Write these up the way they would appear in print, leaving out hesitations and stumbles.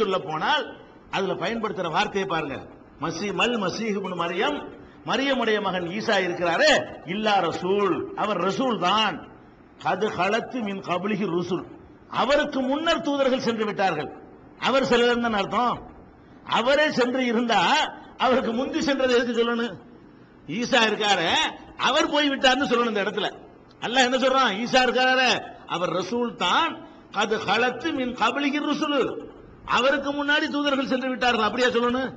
சொல்ல போனால் அதுல பயன்படுத்துற வார்த்தையை பாருங்க. மசீஹ் இப்னு மரியம், மரியமுடைய மகன் ஈசா இருக்கிறாரே, இல்லா ரசூல், அவர் ரசூல் தான். கது ஹலத்து மின் கப்லிஹி ருசுல், அவருக்கு முன்னர் தூதர்கள் சென்று விட்டார்கள். அவர் செல்லலன்னு அர்த்தம். அவரே சென்று இருந்தா அவருக்கு முந்தி சென்றது எதுக்கு சொல்லணும்? ஈசா இருக்காரு, அவர் போய் விட்டார்னு சொல்லணும். இந்த இடத்துல அல்லாஹ் என்ன சொல்றான்? ஈசா இருக்காரு, அவர் ரசூல் தான். கது ஹலத்து மின் கப்லிஹி ருசுல், அவருக்கு முன்னாடி தூதர்கள் சென்று விட்டார்கள். அப்படியே சொல்லணும்?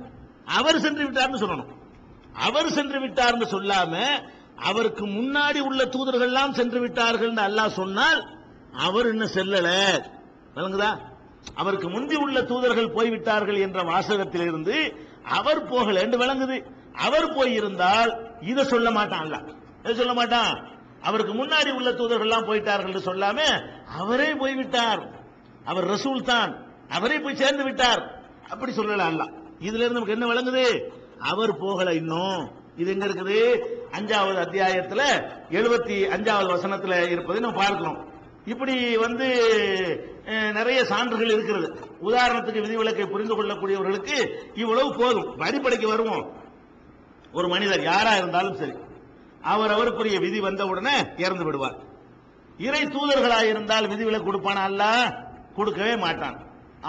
அவர் சென்று விட்டார்னு சொல்லணும். அவர் சென்று விட்டார்னு சொல்லாம அவருக்கு முன்னாடி உள்ள தூதர்கள் எல்லாம் சென்று விட்டார்கள் அல்லாஹ் சொன்னால் அவர் இன்னும் செல்லல. விளங்குதா? அவருக்கு முந்தி உள்ள தூதர்கள் போய்விட்டார்கள் என்ற வாசகத்தில் இருந்து அவர் போகல என்று விளங்குது. அவர் போயிருந்தால் இதை சொல்ல மாட்டான் அல்லாஹ். எதை சொல்ல மாட்டான்? அவருக்கு முன்னாடி உள்ள தூதர்கள் எல்லாம் போயிட்டார்கள் என்று சொல்லாம அவரே போய்விட்டார், அவர் ரசூல் தான், அவரே போய் சேர்ந்து விட்டார், அப்படி சொல்லல அல்லாஹ். இதுல இருந்து நமக்கு என்ன விளங்குது? அவர் போகல இன்னும். இது எங்க இருக்குது? 5வது அத்தியாயத்துல 75வது வசனத்துல இருப்பதை நம்ம பார்க்கிறோம். இப்படி நிறைய சான்றுகள் இருக்கிறது. உதாரணத்துக்கு விதிவிலக்கை புரிந்து கொள்ளக்கூடியவர்களுக்கு இவ்வளவு போதும். அடிப்படைக்கு வருவோம். ஒரு மனிதர் யாரா இருந்தாலும் சரி, அவருக்குரிய விதி வந்த உடனே இறந்து விடுவார். இறை தூதர்களாக இருந்தால் விதிவிலக்கு கொடுப்பானா? அல்லாஹ் கொடுக்கவே மாட்டான்.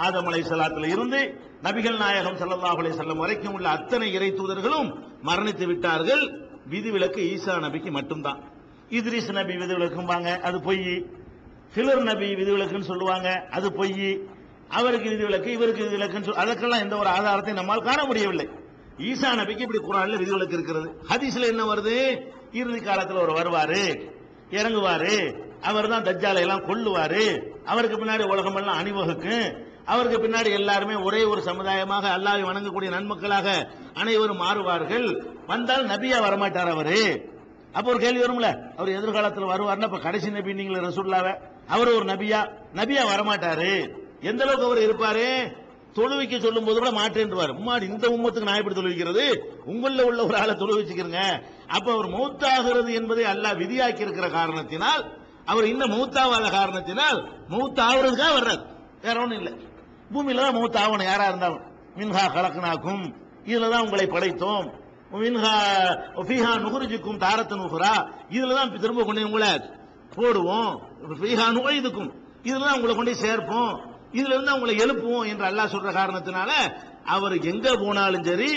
ஆதம் அலைஹிஸ்ஸலாத்துல இருந்து நபிகள் நாயகம் ஸல்லல்லாஹு அலைஹி வஸல்லம் வரைக்கும் உள்ள அத்தனை இறை தூதர்களும் மரணித்து விட்டார்கள். விதிவிலக்கு ஈசா நபிக்கு மட்டும்தான். இத்ரிஸ் நபி விதிவிலக்கும்பாங்க, அது பொய். ஹிலர் நபி விதிவிலக்குன்னு சொல்லுவாங்க, அது பொய். அவருக்கு விதிவிலக்கு, இவருக்கு விதிவிலக்குன்னு அதற்கெல்லாம் எந்த ஒரு ஆதாரத்தை நம்மால் காண முடியவில்லை. ஈசா நபிக்கு இப்படி குர்ஆன்ல விதிவிலக்கு இருக்கிறது. ஹதீஸ்ல என்ன வருது? இறுதி காலத்தில் அவர் வருவாரு, இறங்குவாரு, அவர் தான் தஜ்ஜாலை எல்லாம் கொல்லுவாரு, அவருக்கு பின்னாடி உலகம் எல்லாம் அணிவகுக்கும், அவருக்கு பின்னாடி எல்லாருமே ஒரே ஒரு சமுதாயமாக அல்லாஹ்வை வணங்கக்கூடிய நன்மக்களாக அனைவரும் மாறுவார்கள். வந்தால் நபியா வரமாட்டார் அவரு. அப்ப ஒரு கேள்வி வரும்ல, அவர் எதிர்காலத்தில் வருவார்னா இப்ப கடைசி நபி நீங்களே ரசூலுல்லாஹ், அவர் ஒரு நபியா வரமாட்டாரு. எந்த அளவுக்கு அவர் இருப்பாரு? தொழுவிக்க சொல்லும் போது கூட மாட்டேன்றுவார். இந்த உம்மத்துக்கு நான் எப்படி தொழுவிக்கிறது? உங்கள உள்ள ஒரு ஆளை தொழுவிச்சுக்கிறங்க. அப்ப அவர் மௌத்தாகிறது என்பதை அல்லாஹ் விதியாக்கி இருக்கிற காரணத்தினால், அவர் இன்னும் மௌத்தாவாத காரணத்தினால் மௌத்தாகிறதுக்காக வர்றார், வேற ஒன்றும் இல்லை. பூமியில தான் மௌத்தாகணும் யாரா இருந்தாலும். மின்ஹா கலக்னாக்கும், இதுல தான் உங்களை படைத்தோம். மின்ஹா ஃபீஹா நுஹ்ரிஜுக்கும் தாரத்தன் உஹ்ரா, இதுல தான் திரும்ப கொண்டு உங்களை போடுவோம். ஃபீஹா நுஹ்ரிஜுக்கும், இதுல தான் உங்களை கொண்டு சேர்ப்போம், இதுல இருந்து உங்களை எழுப்புவோம் என்று அல்லாஹ் சொல்ற காரணத்தினால அவர் எங்க போனாலும் சரி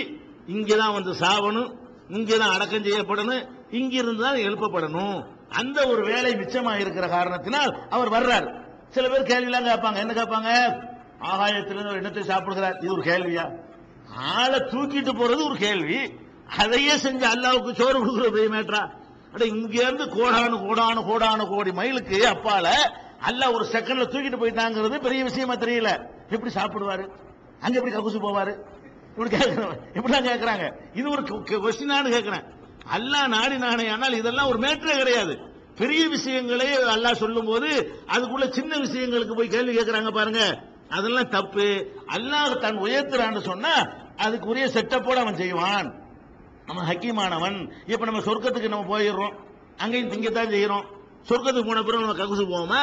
இங்கதான் சாவணும், இங்கதான் அடக்கம் செய்யப்படணும், இங்கிருந்து தான் எழுப்பப்படணும். அந்த ஒரு வேலை மிச்சமா இருக்கிற காரணத்தினால் அவர் வர்றார். சில பேர் கேள்விலாம் கேட்பாங்க. என்ன கேட்பாங்க? ஆகாயத்திலிருந்து ஒரு இடத்தை சாப்பிடுகிறார், இது ஒரு கேள்வியா? ஆளை தூக்கிட்டு போறது ஒரு கேள்வி, அதையே செஞ்சு அல்லாவுக்கு சோறு கொடுக்கிற மேட்ரா? இங்க இருந்து கோடான கோடி மைலுக்கு அப்பால அல்லாஹ் ஒரு செகண்ட்ல தூக்கிட்டு போயிட்டாங்கிறது பெரிய விஷயமா தெரியல. எப்படி சாப்பிடுவாரு? அங்க எப்படி கக்குசு போவாரு? இப்படிலாம் கேட்கிறாங்க. இது ஒரு கொஸ்டினானு கேட்கிறேன். அல்லாஹ் நாடினானே, ஆனால் இதெல்லாம் ஒரு மேட்டரே கிடையாது. பெரிய விஷயங்களே அல்லாஹ் சொல்லும் போது அதுக்குள்ள சின்ன விஷயங்களுக்கு போய் கேள்வி கேட்கிறாங்க பாருங்க, அதெல்லாம் தப்பு. அல்லாஹ் தன் உயர்த்துறான்னு சொன்னா அதுக்குரிய செட்டப்போட அவன் செய்வான். நம்ம ஹக்கீமானவன். இப்ப நம்ம சொர்க்கத்துக்கு நம்ம போயிடுறோம், அங்கேயும் திங்கத்தான் செய்யறோம். சொர்க்கத்துக்கு போன பிறகு நம்ம ககுசு போவோமா?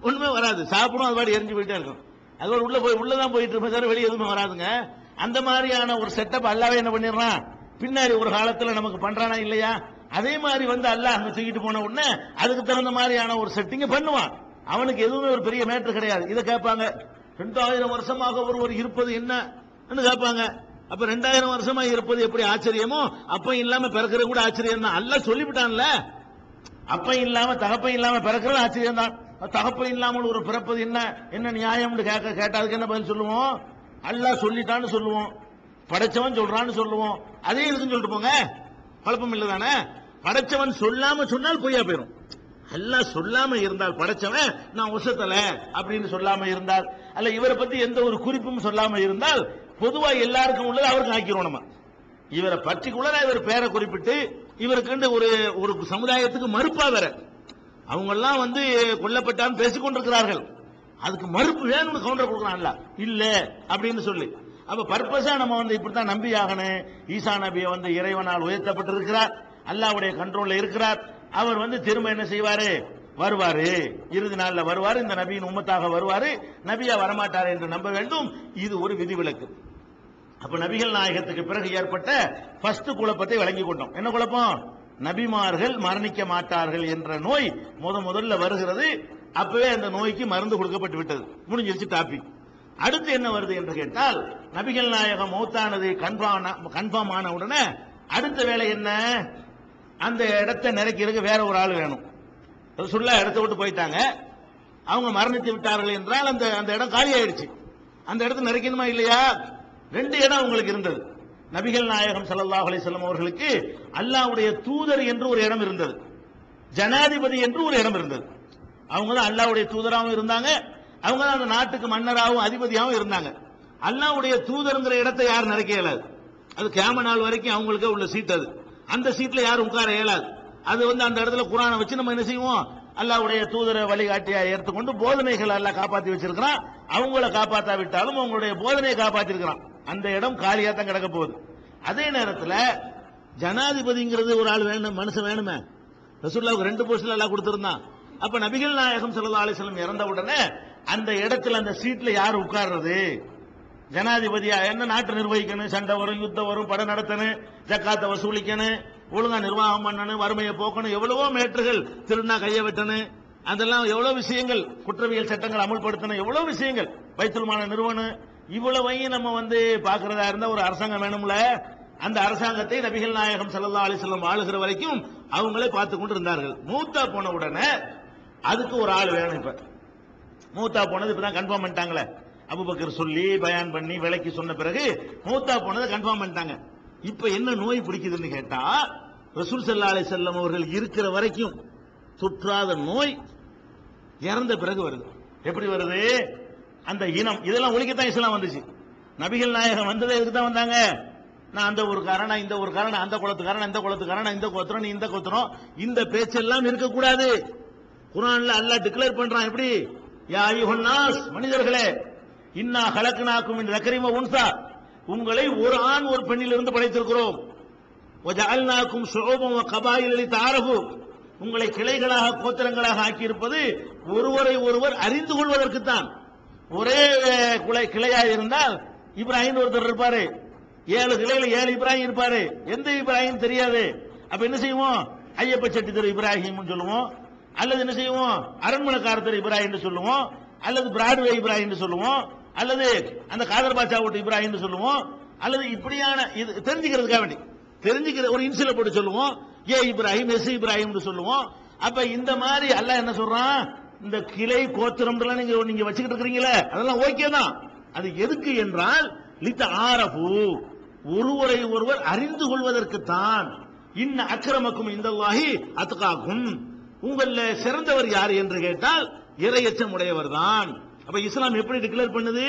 ஒண்ணுமே வராது. சாப்பிடும், அது பாடி எரிஞ்சு போயிட்டே இருக்கும். அதோட உள்ளதான் போயிட்டு இருப்ப வெளியே எதுவுமே வராதுங்க. அந்த மாதிரியான ஒரு செட்டப் அல்லாவே என்ன பண்ணிடுறான், பின்னாடி ஒரு காலத்துல நமக்கு பண்றானா இல்லையா? அதே மாதிரி அல்லாஹ் அங்க தூக்கிட்டு போன உடனே அதுக்கு தகுந்த மாதிரியான ஒரு செட்டிங்க பண்ணுவான். அவனுக்கு எதுவுமே ஒரு பெரிய மேட்டர் கிடையாது. இதை கேட்பாங்க, 2000 வருஷமாக ஒருவர் இருப்பது என்ன கேட்பாங்க. அப்ப 2000 வருஷமா இருப்பது எப்படி ஆச்சரியமோ, அப்ப இல்லாம பிறக்கிற கூட ஆச்சரியம் தான். அல்லாஹ் சொல்லிவிட்டான்ல, அப்ப இல்லாம தகப்பை இல்லாம பிறக்கிறது ஆச்சரியம் தான். தகப்பை இல்லாமல் ஒரு பிறப்பது என்ன நியாயம் கேட்டாதுக்கு என்ன பதில் சொல்லுவோம்? அல்லாஹ் சொல்லிட்டான்னு சொல்லுவோம், படைச்சவன் சொல்றான்னு சொல்லுவோம். அதே இருக்குன்னு சொல்லிட்டு போங்க, குழப்பம் இல்லை தானே? படைச்சவன் சொல்லாம சொன்னால் பொய்யா போயிடும். அல்லாஹ் சொல்லாம இருந்தால், படைச்சவன் நான் உசத்தல அப்படின்னு சொல்லாம இருந்தால், அல்ல இவரை பத்தி எந்த ஒரு குறிப்பும் சொல்லாம இருந்தால், பொதுவா எல்லாருக்கும் உள்ளது அவருக்கு ஆக்கிரும். நம்ம இவரை பர்டிகுலரா இவர் பேரை குறிப்பிட்டு இவருக்கு ஒரு சமுதாயத்துக்கு மறுப்பா வேற அவங்க எல்லாம் கொல்லப்பட்டான்னு பேசிக் கொண்டிருக்கிறார்கள். அதுக்கு மறுப்பு வேணும்னு கவுண்டர் கொடுக்கறான்ல, இல்ல அப்படின்னு சொல்லி. அப்ப பர்பஸா நம்ம இப்படித்தான் நம்பி ஆகணும். ஈசா நபியை இறைவனால் உயர்த்தப்பட்டிருக்கிறார், அல்லாஹ்வுடைய கண்ட்ரோல்ல இருக்கிறார். அவர் திரும்ப என்ன செய்வாரு? வருவாரு, இறுதி நாள்ல வருவாரு, இந்த நபியின் உம்மத்தாக வருவாரு, நபியா வரமாட்டார் என்று நம்ப வேண்டும். இது ஒரு விதிவிலக்கு. அப்ப நபிகள் நாயகத்துக்கு பிறகு ஏற்பட்ட ஃபர்ஸ்ட் குழப்பத்தை வழங்கி கொண்டோம். என்ன குழப்பம்? நபிமார்கள் மரணிக்க மாட்டார்கள் என்ற நோய் முதல்ல வருகிறது. அப்பவே அந்த நோய்க்கு மருந்து கொடுக்கப்பட்டு விட்டது, முடிஞ்சிருச்சு டாபிக். அடுத்து என்ன வருது என்று கேட்டால், நபிகள் நாயகம் மௌத்தானது கன்ஃபார்ம் ஆன உடனே அடுத்த வேலை என்ன? அந்த இடத்தை நிறைக்கிறதுக்கு வேற ஒரு ஆள் வேணும். ரசூலுல்லாஹ் இடத்தை விட்டு போயிட்டாங்க, அவங்க மரணித்து விட்டார்கள் என்றால் அந்த இடம் காலி ஆயிடுச்சு. அந்த இடத்தை நிறைக்கணுமா இல்லையா? ரெண்டு இடம் உங்களுக்கு இருந்தது. நபிகள் நாயகம் ஸல்லல்லாஹு அலைஹி வஸல்லம் அவர்களுக்கு அல்லாஹ்வுடைய தூதர் என்று ஒரு இடம் இருந்தது, ஜனாதிபதி என்று ஒரு இடம் இருந்தது. அவங்க தான் அல்லாஹ்வுடைய தூதராகவும் இருந்தாங்க, அவங்க தான் அந்த நாட்டுக்கு மன்னராகவும் அதிபதியாகவும் இருந்தாங்க. அல்லாஹ்வுடைய தூதர்ங்கிற இடத்தை யாரும் நிறைக்க இயலாது. அது கியாமத் நாள் வரைக்கும் அவங்களுக்கு உள்ள சீட். அது அந்த சீட்ல யாரும் உட்கார இயலாது. அது அந்த இடத்துல குர்ஆனை வச்சு நம்ம என்ன செய்வோம்? அல்லாஹ்வுடைய தூதரை வழிகாட்டியா ஏற்றுக்கொண்டு போதனைகள் அல்லாஹ் காப்பாற்றி வச்சிருக்கிறான். அவங்கள காப்பாற்றாவிட்டாலும் அவங்களுடைய போதனையை காப்பாற்றி இருக்கிறான். அந்த இடம் காலியா தான் கிடக்க போகுது. அதே நேரத்தில் ஜனாதிபதிங்கிறது ஒரு ஆள் வேணும், மனுஷன் வேணுமே. ரசூலுல்லாஹ்வுக்கு 2 போஸ்ட்ல அல்லாஹ் கொடுத்திருந்தான். அப்ப நபிகள் நாயகம் ஸல்லல்லாஹு அலைஹி வஸல்லம் இறந்த உடனே அந்த இடத்துல அந்த சீட்ல யார் உட்கார்றது? ஜனாதிபதியா என்ன? நாட்டை நிர்வகிக்கணும், சண்டை வரும், யுத்தம் வரும், படம் நடத்தணும், ஜக்காத்தை வசூலிக்கணும், ஒழுங்கா நிர்வாகம் பண்ணணும், வறுமையை போக்கணும், எவ்வளவோ மேட்டர்கள், திருநா கையை வெட்டணும், அதெல்லாம் எவ்வளவு விஷயங்கள், குற்றவியல் சட்டங்கள் அமல்படுத்தணும், எவ்வளவு விஷயங்கள், பைத்துல் மால் நிறுவனம், இவ்வளவையும் நம்ம பாக்குறதா இருந்தா ஒரு அரசாங்கம் வேணும்ல. அந்த அரசாங்கத்தை நபிகள் நாயகம் ஸல்லல்லாஹு அலைஹி வஸல்லம் ஆளுகிற வரைக்கும் அவங்களே பார்த்து கொண்டு இருந்தார்கள். மூத்தா போன உடனே அதுக்கு ஒரு ஆள் வேணும். இப்ப மூத்தா போனது இப்பதான் கன்ஃபார்ம் பண்ணிட்டாங்களே, அபூபக்கர் சொல்லி பயான் பண்ணி விலைக்கு சொன்ன பிறகு மூத்தா போனதை கன்ஃபார்ம் பண்ணிட்டாங்க. இப்ப என்ன நோய் பிடிக்குதுன்னு கேட்டா, ரசூல் ஸல்லல்லாஹு அலைஹி வஸல்லம் அவர்கள் இருக்கிற வரைக்கும் தொற்றாத நோய் இறந்த பிறகு வருது. எப்படி வருது? அந்த இனம் இதெல்லாம் ஒழிக்கத்தான் இஸ்லாம் வந்துச்சு. நபிகள் நாயகம் வந்ததே இதுக்கு தான் வந்தாங்க. நான் அந்த ஒரு காரணம், இந்த ஒரு காரணம், அந்த குலத்துக்காரன், இந்த குலத்துக்காரன், இந்த கோத்திரம், நீ இந்த கோத்திரம், இந்த பேச்செல்லாம் இருக்கக்கூடாது. குர்ஆன்ல அல்லாஹ் டிக்ளேர் பண்றான். எப்படி? யா அய்யுஹன் நாஸ், மனிதர்களே, இன்னா ஹலக்னாக்கும் மின் ذكر وانثى, உங்களை ஒரு ஆண் ஒரு பெண்ணிலிருந்து படைத்திருக்கிறோம். வஜஅல்னாக்கும் ஷுஊபன் வகபாயில லிதஆரஃபு, உங்களை கிளைகளாக கோத்திரங்களாக ஆக்கியிருப்பது ஒருவரை ஒருவர் அறிந்து கொள்வதற்கு தான். ஒரே கிளையா இருந்தால் இப்ராஹிம் ஒருத்தர் இருப்பாரு, 7 கிளையில 7 இப்ராஹிம் இருப்பாரு, எந்த இப்ராஹிம் தெரியாது. அப்ப என்ன செய்வோம்? ஐயப்ப செட்டி திரு இப்ராஹிம் சொல்லுவோம், அல்லது என்ன செய்வோம்? அரண்மனைக்கார திரு இப்ராஹிம் சொல்லுவோம், அல்லது பிராட்வே இப்ராஹிம் சொல்லுவோம், அல்லது அந்த காதர் பாட்சா வீட்டு இப்ராஹிம் சொல்லுவோம், அல்லது இப்படியான இது தெரிஞ்சுக்கிறதுக்காக வேண்டி தெரிஞ்சுக்கிற ஒரு இன்சில போட்டு சொல்லுவோம், ஏ இப்ராஹிம், எஸ் இப்ராஹிம் சொல்லுவோம். அப்ப இந்த மாதிரி அல்லாஹ் என்ன சொல்றான்? இந்த கிளை கோத்திரம் நீங்க வச்சுக்கிட்டு இருக்கிறீங்களே, அதெல்லாம் ஓகே தான். அது எதுக்கு என்றால் லிதஆரஃபு, ஒருவரை ஒருவர் அறிந்து கொள்வதற்கு தான். இன்ன அக்ரமக்கும் இந்தல்லாஹி அத்காக்கும், உங்கள சிறந்தவர் யார் என்று கேட்டால் இறையச்சம் உடையவர் தான். அப்ப இஸ்லாம் எப்படி டிக்ளேர் பண்ணுது?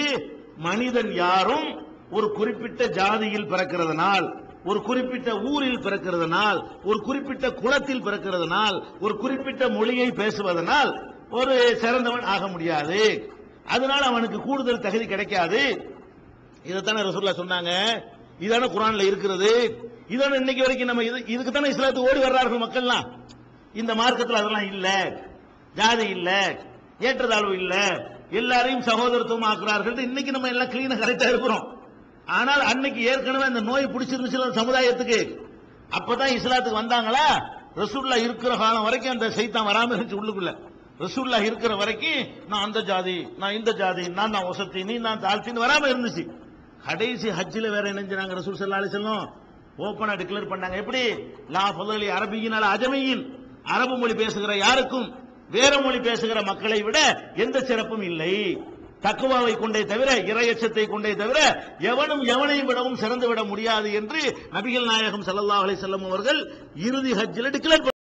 மனிதன் யாரும் ஒரு குறிப்பிட்ட ஜாதியில் பிறக்கிறதுனால், ஒரு குறிப்பிட்ட ஊரில் பிறக்கிறதுனால், ஒரு குறிப்பிட்ட குலத்தில் பிறக்கிறதுனால், ஒரு குறிப்பிட்ட மொழியை பேசுவதனால் ஒரு சிறந்தவன் ஆக முடியாது. அதனால அவனுக்கு கூடுதல் தகுதி கிடைக்காது. இதைத்தானே ரசூலுல்லாஹ் சொன்னாங்க. இதான குர்ஆன்ல இருக்கிறது. இதான இன்னைக்கு வரைக்கும் நம்ம இதுக்கு தானே இஸ்லாத்துக்கு ஓடி வர்றார்கள் மக்கள்லாம். இந்த மார்க்கத்தில் அதெல்லாம் இல்ல, ஜாதி இல்ல, ஏற்றத்தாழ்வு இல்ல, எல்லாரையும் சகோதரத்துவம் ஆக்குறார்கள். இன்னைக்கு நம்ம எல்லாம் கிளீனா கரெக்டா இருக்கிறோம். ஆனால் அன்னைக்கு ஏற்கனவே அந்த நோய் பிடிச்சிருந்துச்சு சமுதாயத்துக்கு. அப்பதான் இஸ்லாத்துக்கு வந்தாங்களா? ரசூலுல்லாஹ் இருக்கிற காலம் வரைக்கும் அந்த சைத்தான் வராம இருந்துச்சு உள்ளுக்குள்ள. ரசூலுல்லாஹ் இருக்கிற வரைக்கும் நான் அந்த ஜாதி, நான் இந்த ஜாதி, நான் தான் வசதி, நீ நான் தாழ்த்தின்னு வராம இருந்துச்சு. கடைசி ஹஜ்ஜில வேற இணைஞ்சாங்க ரசூல் ஸல்லல்லாஹு அலைஹி வஸல்லம், ஓபனா டிக்ளேர் பண்ணாங்க. எப்படி? லா ஃபضل அரபியின் அலா அஜமியின், அரபு மொழி பேசுகிற யாருக்கும் வேற மொழி பேசுகிற மக்களை விட எந்த சிறப்பும் இல்லை. தக்குவாவை கொண்டே தவிர, இறையச்சத்தை கொண்டே தவிர எவனும் எவனையும் விடவும் சிறந்து விட முடியாது என்று நபிகள் நாயகம் ஸல்லல்லாஹு அலைஹி வஸல்லம் அவர்கள் இறுதி ஹஜ்ஜில் டிக்ளேர்